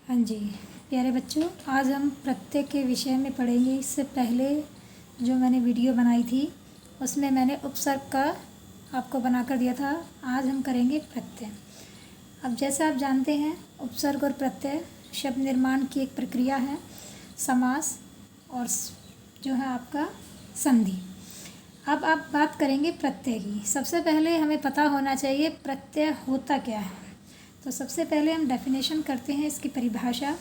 हाँ जी, प्यारे बच्चों, आज हम प्रत्यय के विषय में पढ़ेंगे। इससे पहले जो मैंने वीडियो बनाई थी उसमें मैंने उपसर्ग का आपको बनाकर दिया था। आज हम करेंगे प्रत्यय। अब जैसे आप जानते हैं, उपसर्ग और प्रत्यय शब्द निर्माण की एक प्रक्रिया है, समास और जो है आपका संधि। अब आप बात करेंगे प्रत्यय की। सबसे पहले हमें पता होना चाहिए प्रत्यय होता क्या है। तो सबसे पहले हम डेफिनेशन करते हैं इसकी परिभाषा।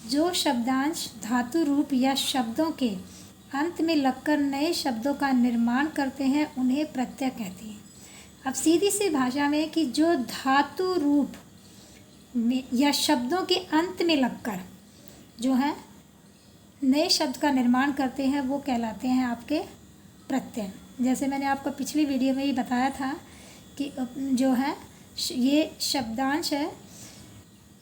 जो शब्दांश धातु रूप या शब्दों के अंत में लगकर नए शब्दों का निर्माण करते हैं उन्हें प्रत्यय कहते हैं। अब सीधी सी भाषा में कि जो धातु रूप में या शब्दों के अंत में लगकर जो है नए शब्द का निर्माण करते हैं वो कहलाते हैं आपके प्रत्यय। जैसे मैंने आपको पिछली वीडियो में ही बताया था कि जो है ये शब्दांश है।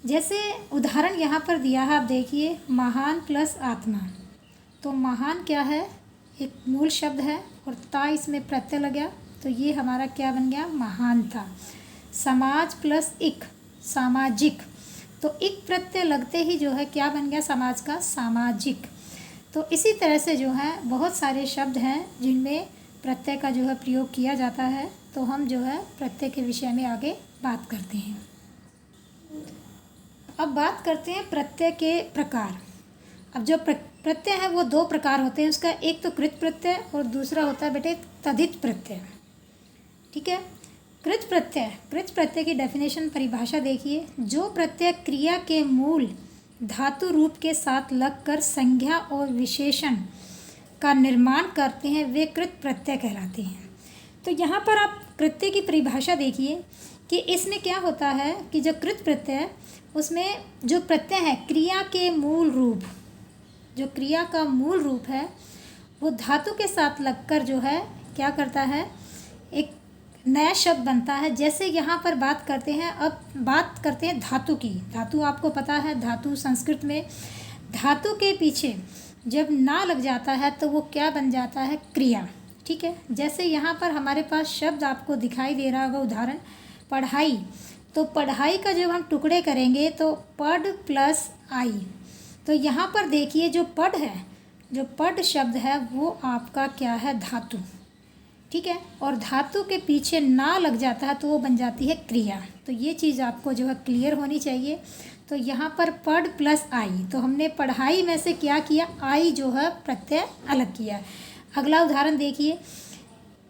जैसे उदाहरण यहाँ पर दिया है, आप देखिए, महान प्लस आत्मा। तो महान क्या है, एक मूल शब्द है और ता इसमें प्रत्यय लग गया, तो ये हमारा क्या बन गया, महान था। समाज प्लस इक, सामाजिक। तो इक प्रत्यय लगते ही जो है क्या बन गया, समाज का सामाजिक। तो इसी तरह से जो है बहुत सारे शब्द हैं जिनमें प्रत्यय का जो है प्रयोग किया जाता है। तो हम जो है प्रत्यय के विषय में आगे बात करते हैं। अब बात करते हैं प्रत्यय के प्रकार। अब जो प्रत्यय है वो दो प्रकार होते हैं। उसका एक तो कृत प्रत्यय और दूसरा होता है बेटे तद्धित प्रत्यय। ठीक है। कृत प्रत्यय की डेफिनेशन परिभाषा देखिए। जो प्रत्यय क्रिया के मूल धातु रूप के साथ लगकर संज्ञा और विशेषण का निर्माण करते हैं वे कृत प्रत्यय कहलाते हैं। तो यहाँ पर आप कृत्य की परिभाषा देखिए कि इसमें क्या होता है कि जो कृत प्रत्यय, उसमें जो प्रत्यय है क्रिया के मूल रूप, जो क्रिया का मूल रूप है वो धातु के साथ लगकर जो है क्या करता है, एक नया शब्द बनता है। जैसे यहाँ पर बात करते हैं, अब बात करते हैं धातु की। धातु आपको पता है, धातु संस्कृत में धातु के पीछे जब ना लग जाता है तो वो क्या बन जाता है, क्रिया। ठीक है। जैसे यहाँ पर हमारे पास शब्द आपको दिखाई दे रहा होगा, उदाहरण पढ़ाई। तो पढ़ाई का जब हम टुकड़े करेंगे तो पढ़ प्लस आई। तो यहाँ पर देखिए जो पढ़ है, जो पढ़ शब्द है वो आपका क्या है, धातु। ठीक है। और धातु के पीछे ना लग जाता है तो वो बन जाती है क्रिया। तो ये चीज़ आपको जो है क्लियर होनी चाहिए। तो यहाँ पर पढ़ प्लस आई, तो हमने पढ़ाई में से क्या किया, आई जो है प्रत्यय अलग किया। अगला उदाहरण देखिए,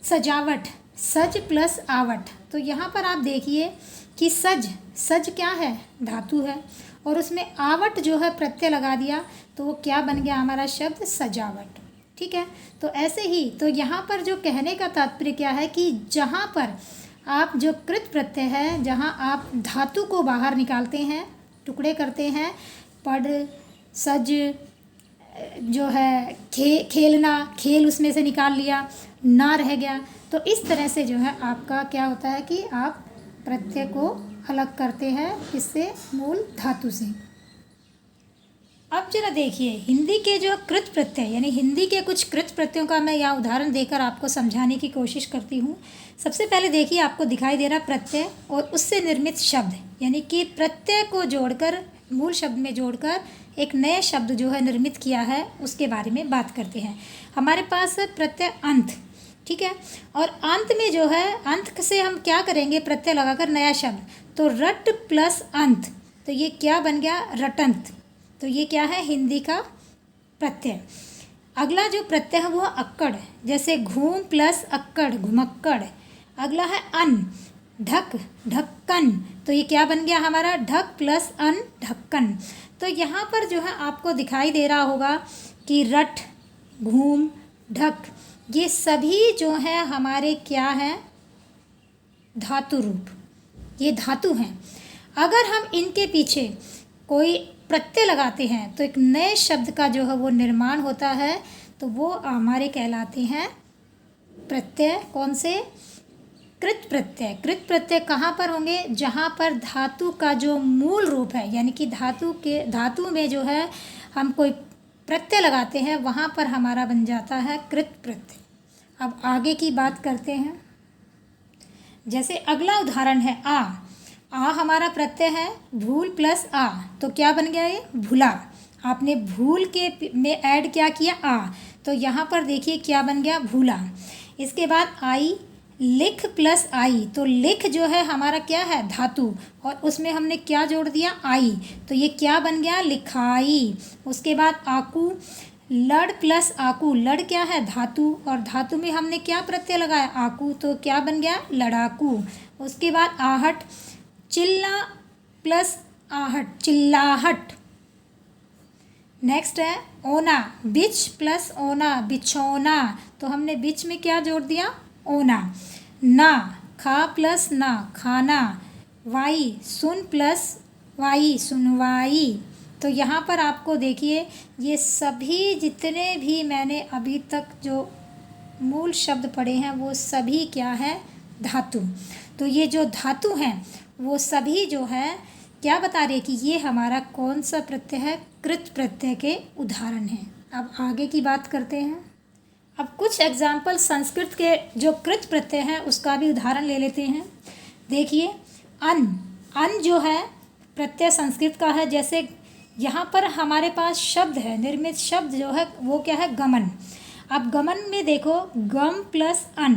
सजावट, सज प्लस आवट। तो यहाँ पर आप देखिए कि सज क्या है, धातु है, और उसमें आवट जो है प्रत्यय लगा दिया तो वो क्या बन गया, हमारा शब्द सजावट। ठीक है। तो ऐसे ही तो यहाँ पर जो कहने का तात्पर्य क्या है कि जहाँ पर आप जो कृत प्रत्यय है, जहाँ आप धातु को बाहर निकालते हैं, टुकड़े करते हैं, पढ़, सज, जो है खेलना, खेल उसमें से निकाल लिया, ना रह गया। तो इस तरह से जो है आपका क्या होता है कि आप प्रत्यय को अलग करते हैं इससे, मूल धातु से। अब जरा देखिए हिंदी के जो कृत प्रत्यय, यानी हिंदी के कुछ कृत प्रत्ययों का मैं यहाँ उदाहरण देकर आपको समझाने की कोशिश करती हूँ। सबसे पहले देखिए, आपको दिखाई दे रहा प्रत्यय और उससे निर्मित शब्द, यानी कि प्रत्यय को जोड़कर, मूल शब्द में जोड़कर एक नए शब्द जो है निर्मित किया है, उसके बारे में बात करते हैं। हमारे पास प्रत्यय अंत। ठीक है। और अंत में जो है, अंत से हम क्या करेंगे, प्रत्यय लगाकर नया शब्द। तो रट प्लस अंत, तो ये क्या बन गया, रटंत। तो ये क्या है, हिंदी का प्रत्यय। अगला जो प्रत्यय है वो अक्कड़, जैसे घूम प्लस अक्कड़, घुमक्कड़। अगला है अन, ढक, ढक्कन। तो ये क्या बन गया हमारा, ढक प्लस अन, ढक्कन। तो यहाँ पर जो है आपको दिखाई दे रहा होगा कि रट, घूम, ढक, ये सभी जो है हमारे क्या हैं, धातु रूप, ये धातु हैं। अगर हम इनके पीछे कोई प्रत्यय लगाते हैं तो एक नए शब्द का जो है वो निर्माण होता है, तो वो हमारे कहलाते हैं प्रत्यय। कौन से, कृत प्रत्यय। कृत प्रत्यय कहाँ पर होंगे, जहाँ पर धातु का जो मूल रूप है, यानी कि धातु में जो है हम कोई प्रत्यय लगाते हैं, वहाँ पर हमारा बन जाता है कृत प्रत्यय। अब आगे की बात करते हैं। जैसे अगला उदाहरण है आ। आ हमारा प्रत्यय है, भूल प्लस आ, तो क्या बन गया ये भूला। आपने भूल के में ऐड क्या किया आ, तो यहाँ पर देखिए क्या बन गया भूला। इसके बाद आई, लिख प्लस आई, तो लिख जो है हमारा क्या है धातु, और उसमें हमने क्या जोड़ दिया आई, तो ये क्या बन गया लिखाई। उसके बाद आकू, लड़ प्लस आकू, लड़ क्या है धातु, और धातु में हमने क्या प्रत्यय लगाया आकू, तो क्या बन गया लड़ाकू। उसके बाद आहट, चिल्ला प्लस आहट चिल्लाहट। नेक्स्ट है ओना, बिच प्लस ओना बिछौना, तो हमने बिच में क्या जोड़ दिया ओना। ना, खा प्लस ना खाना। वाई, सुन प्लस वाई सुनवाई। तो यहाँ पर आपको देखिए ये सभी जितने भी मैंने अभी तक जो मूल शब्द पढ़े हैं वो सभी क्या है धातु। तो ये जो धातु हैं वो सभी जो है क्या बता रहे कि ये हमारा कौन सा प्रत्यय है, कृत प्रत्यय के उदाहरण हैं। अब आगे की बात करते हैं। अब कुछ एग्जाम्पल संस्कृत के जो कृत प्रत्यय हैं उसका भी उदाहरण ले लेते हैं। देखिए अन, अन जो है प्रत्यय संस्कृत का है। जैसे यहाँ पर हमारे पास शब्द है, निर्मित शब्द जो है वो क्या है गमन। अब गमन में देखो गम प्लस अन,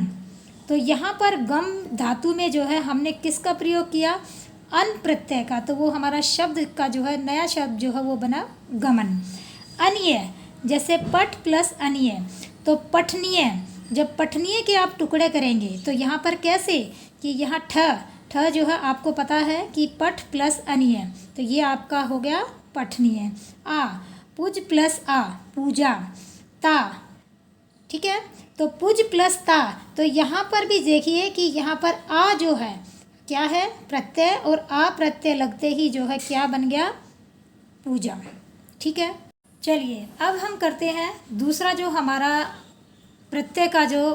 तो यहाँ पर गम धातु में जो है हमने किसका प्रयोग किया अन प्रत्यय का, तो वो हमारा शब्द का जो है नया शब्द जो है वो बना गमन। अनीय, जैसे पठ प्लस अनीय, तो पठनीय, जब पठनीय के आप टुकड़े करेंगे तो यहाँ पर कैसे कि यहाँ ठ जो है आपको पता है कि पठ प्लस अनीय, तो ये आपका हो गया पठनीय। आ, पुज प्लस आ पूजा। ता, ठीक है, तो पुज प्लस ता, तो यहाँ पर भी देखिए कि यहाँ पर आ जो है क्या है प्रत्यय, और आ प्रत्यय लगते ही जो है क्या बन गया पूजा। ठीक है, चलिए अब हम करते हैं दूसरा जो हमारा प्रत्यय का जो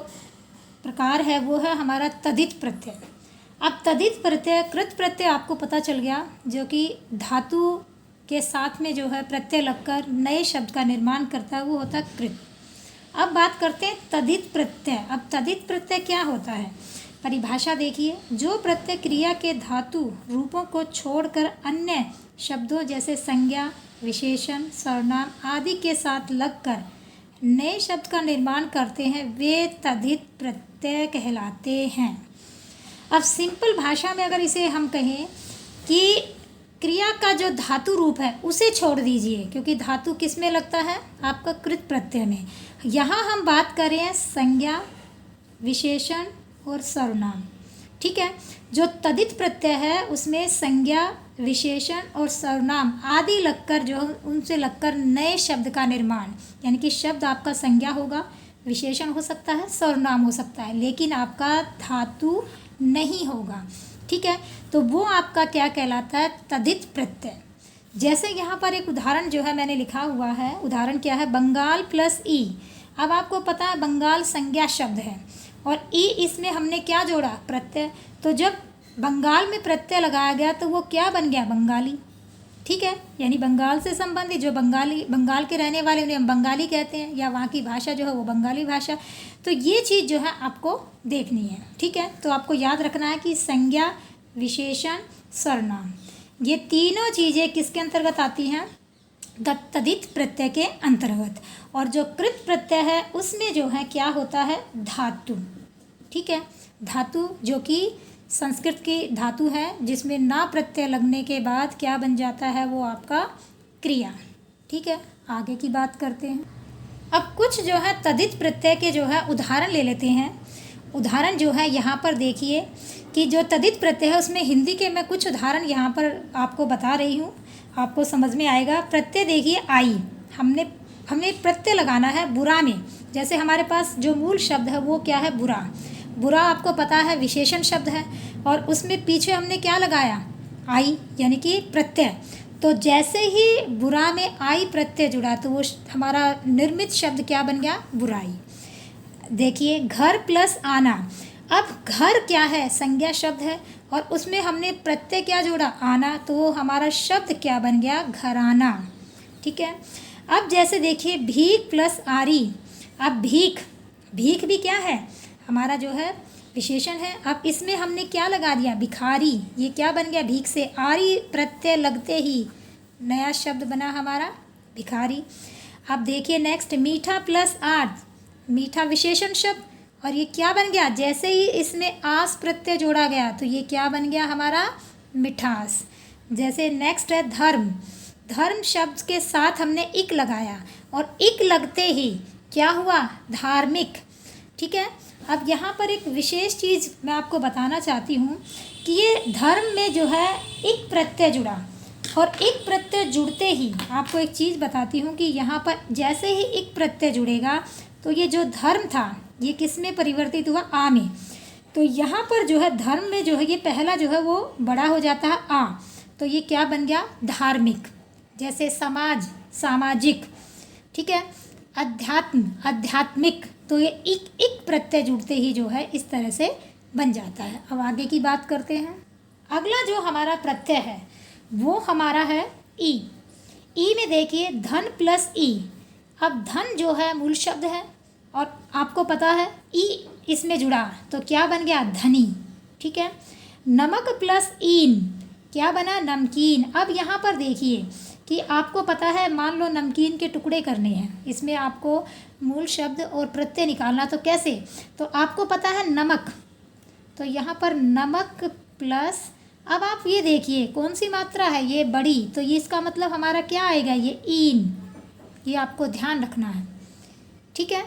प्रकार है वो है हमारा तद्धित प्रत्यय। अब तद्धित प्रत्यय कृत प्रत्यय आपको पता चल गया जो कि धातु के साथ में जो है प्रत्यय लगकर नए शब्द का निर्माण करता है वो होता है कृत। अब बात करते हैं तद्धित प्रत्यय। अब तद्धित प्रत्यय क्या होता है, परिभाषा देखिए, जो प्रत्यय क्रिया के धातु रूपों को छोड़कर अन्य शब्दों जैसे संज्ञा, विशेषण, सर्वनाम आदि के साथ लगकर नए शब्द का निर्माण करते हैं वे तद्धित प्रत्यय कहलाते हैं। अब सिंपल भाषा में अगर इसे हम कहें कि क्रिया का जो धातु रूप है उसे छोड़ दीजिए, क्योंकि धातु किस में लगता है आपका कृत प्रत्यय में। यहाँ हम बात कर रहे हैं संज्ञा, विशेषण और सर्वनाम। ठीक है, जो तद्धित प्रत्यय है उसमें संज्ञा, विशेषण और सर्वनाम आदि लगकर जो उनसे लगकर नए शब्द का निर्माण, यानी कि शब्द आपका संज्ञा होगा, विशेषण हो सकता है, सर्वनाम हो सकता है, लेकिन आपका धातु नहीं होगा। ठीक है, तो वो आपका क्या कहलाता है तद्धित प्रत्यय। जैसे यहाँ पर एक उदाहरण जो है मैंने लिखा हुआ है, उदाहरण क्या है बंगाल प्लस ई। अब आपको पता है बंगाल संज्ञा शब्द है और ई इसमें हमने क्या जोड़ा प्रत्यय, तो जब बंगाल में प्रत्यय लगाया गया तो वो क्या बन गया बंगाली। ठीक है, यानी बंगाल से संबंधित जो बंगाल के रहने वाले उन्हें हम बंगाली कहते हैं, या वहाँ की भाषा जो है वो बंगाली भाषा। तो ये चीज़ जो है आपको देखनी है। ठीक है, तो आपको याद रखना है कि संज्ञा, विशेषण, सर्वनाम ये तीनों चीज़ें किसके अंतर्गत आती हैं तद्धित प्रत्यय के अंतर्गत। और जो कृत प्रत्यय है उसमें जो है क्या होता है धातु। ठीक है, धातु जो कि संस्कृत की धातु है जिसमें ना प्रत्यय लगने के बाद क्या बन जाता है वो आपका क्रिया। ठीक है, आगे की बात करते हैं। अब कुछ जो है तद्धित प्रत्यय के जो है उदाहरण ले लेते हैं। उदाहरण जो है यहाँ पर देखिए कि जो तद्धित प्रत्यय है उसमें हिंदी के मैं कुछ उदाहरण यहाँ पर आपको बता रही हूँ, आपको समझ में आएगा। प्रत्यय देखिए आई, हमने प्रत्यय लगाना है बुरा में। जैसे हमारे पास जो मूल शब्द है वो क्या है बुरा। बुरा आपको पता है विशेषण शब्द है और उसमें पीछे हमने क्या लगाया आई, यानी कि प्रत्यय। तो जैसे ही बुरा में आई प्रत्यय जुड़ा तो वो हमारा निर्मित शब्द क्या बन गया बुराई। देखिए घर प्लस आना। अब घर क्या है संज्ञा शब्द है और उसमें हमने प्रत्यय क्या जोड़ा आना, तो वो हमारा शब्द क्या बन गया घराना। ठीक है, अब जैसे देखिए भीख प्लस आरी। अब भीख भी क्या है हमारा जो है विशेषण है। अब इसमें हमने क्या लगा दिया, भिखारी, ये क्या बन गया, भीख से आरी प्रत्यय लगते ही नया शब्द बना हमारा भिखारी। अब देखिए नेक्स्ट, मीठा प्लस आठ, मीठा विशेषण शब्द, और ये क्या बन गया, जैसे ही इसमें आस प्रत्यय जोड़ा गया तो ये क्या बन गया हमारा, मिठास। जैसे नेक्स्ट है धर्म, धर्म शब्द के साथ हमने इक लगाया और इक लगते ही क्या हुआ, धार्मिक। ठीक है, अब यहाँ पर एक विशेष चीज़ मैं आपको बताना चाहती हूँ कि ये धर्म में जो है इक प्रत्यय जुड़ा, और एक प्रत्यय जुड़ते ही आपको एक चीज़ बताती हूँ कि यहाँ पर जैसे ही एक प्रत्यय जुड़ेगा तो ये जो धर्म था ये किस में परिवर्तित हुआ, आ में। तो यहाँ पर जो है धर्म में जो है ये पहला जो है वो बड़ा हो जाता है आ, तो ये क्या बन गया, धार्मिक। जैसे समाज, सामाजिक। ठीक है, अध्यात्म, आध्यात्मिक, तो ये एक प्रत्यय जुड़ते ही जो है इस तरह से बन जाता है। अब आगे की बात करते हैं। अगला जो हमारा प्रत्यय है वो हमारा है ई। ई में देखिए धन प्लस ई। अब धन जो है मूल शब्द है और आपको पता है ई इसमें जुड़ा तो क्या बन गया, धनी। ठीक है, नमक प्लस ईन क्या बना, नमकीन। अब यहाँ पर देखिए कि आपको पता है, मान लो नमकीन के टुकड़े करने हैं, इसमें आपको मूल शब्द और प्रत्यय निकालना, तो कैसे, तो आपको पता है नमक, तो यहाँ पर नमक प्लस, अब आप ये देखिए कौन सी मात्रा है, ये बड़ी, तो ये इसका मतलब हमारा क्या आएगा, ये ईन, ये आपको ध्यान रखना है। ठीक है,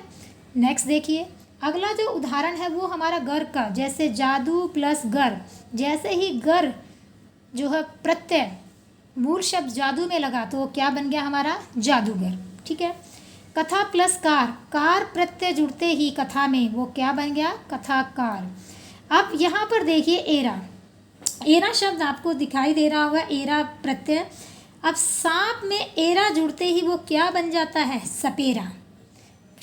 नेक्स्ट देखिए अगला जो उदाहरण है वो हमारा गर का, जैसे जादू प्लस गर। जैसे ही गर जो है प्रत्यय मूल शब्द जादू में लगा तो वो क्या बन गया हमारा, जादूगर। ठीक है, कथा प्लस कार, कार प्रत्यय जुड़ते ही कथा में वो क्या बन गया, कथाकार। अब यहाँ पर देखिए एरा, एरा शब्द आपको दिखाई दे रहा होगा, एरा प्रत्यय। अब सांप में एरा जुड़ते ही वो क्या बन जाता है, सपेरा।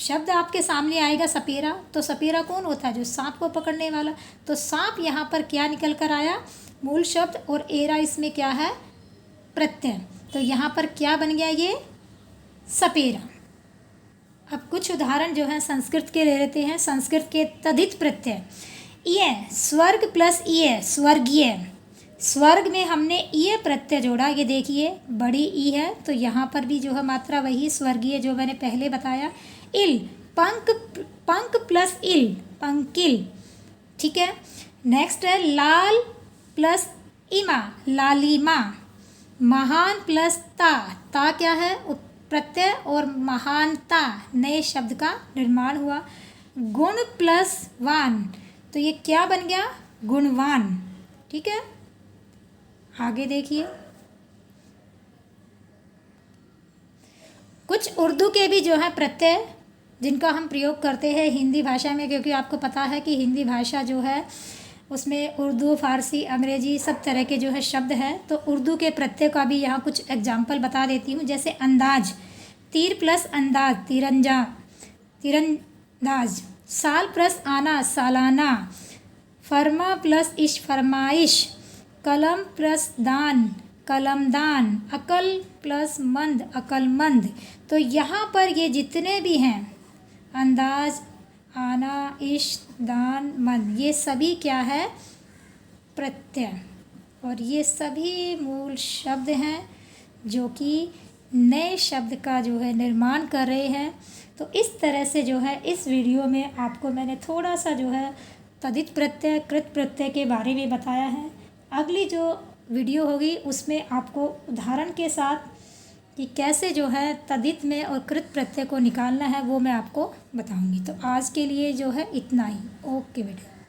शब्द आपके सामने आएगा सपेरा, तो सपेरा कौन होता है, जो सांप को पकड़ने वाला, तो सांप यहाँ पर क्या निकल कर आया, मूल शब्द, और एरा इसमें क्या है, प्रत्यय, तो यहाँ पर क्या बन गया, ये सपेरा। अब कुछ उदाहरण जो है संस्कृत के ले लेते हैं। संस्कृत के तद्धित प्रत्यय, ये स्वर्ग प्लस ये स्वर्गीय। स्वर्ग में हमने ये प्रत्यय जोड़ा, ये देखिए बड़ी ई है तो यहाँ पर भी जो है मात्रा वही स्वर्गीय जो मैंने पहले बताया। इल, पंख, पंख प्लस इल, पंकिल। ठीक है, नेक्स्ट है लाल प्लस इमा, लालिमा। महान प्लस ता, ता क्या है, प्रत्यय, और महानता नए शब्द का निर्माण हुआ। गुण प्लस वान, तो ये क्या बन गया, गुणवान। ठीक है, आगे देखिए कुछ उर्दू के भी जो है प्रत्यय जिनका हम प्रयोग करते हैं हिंदी भाषा में, क्योंकि आपको पता है कि हिंदी भाषा जो है उसमें उर्दू, फारसी, अंग्रेजी सब तरह के जो है शब्द हैं। तो उर्दू के प्रत्यय का भी यहाँ कुछ एग्जाम्पल बता देती हूँ। जैसे अंदाज, तीर प्लस अंदाज, तीरंजा, तीरंदाज। साल प्लस आना, सालाना। फरमा प्लस इश, फरमाइश। कलम प्लस दान, कलमदान। अकल प्लस मंद, अकलमंद। तो यहाँ पर ये जितने भी हैं, अंदाज, आना, इश, दान, मंद, ये सभी क्या है, प्रत्यय, और ये सभी मूल शब्द हैं जो कि नए शब्द का जो है निर्माण कर रहे हैं। तो इस तरह से जो है इस वीडियो में आपको मैंने थोड़ा सा जो है तद्धित प्रत्यय, कृत प्रत्यय के बारे में बताया है। अगली जो वीडियो होगी उसमें आपको उदाहरण के साथ कि कैसे जो है तद्धित में और कृत प्रत्यय को निकालना है वो मैं आपको बताऊंगी। तो आज के लिए जो है इतना ही। ओके बेटा।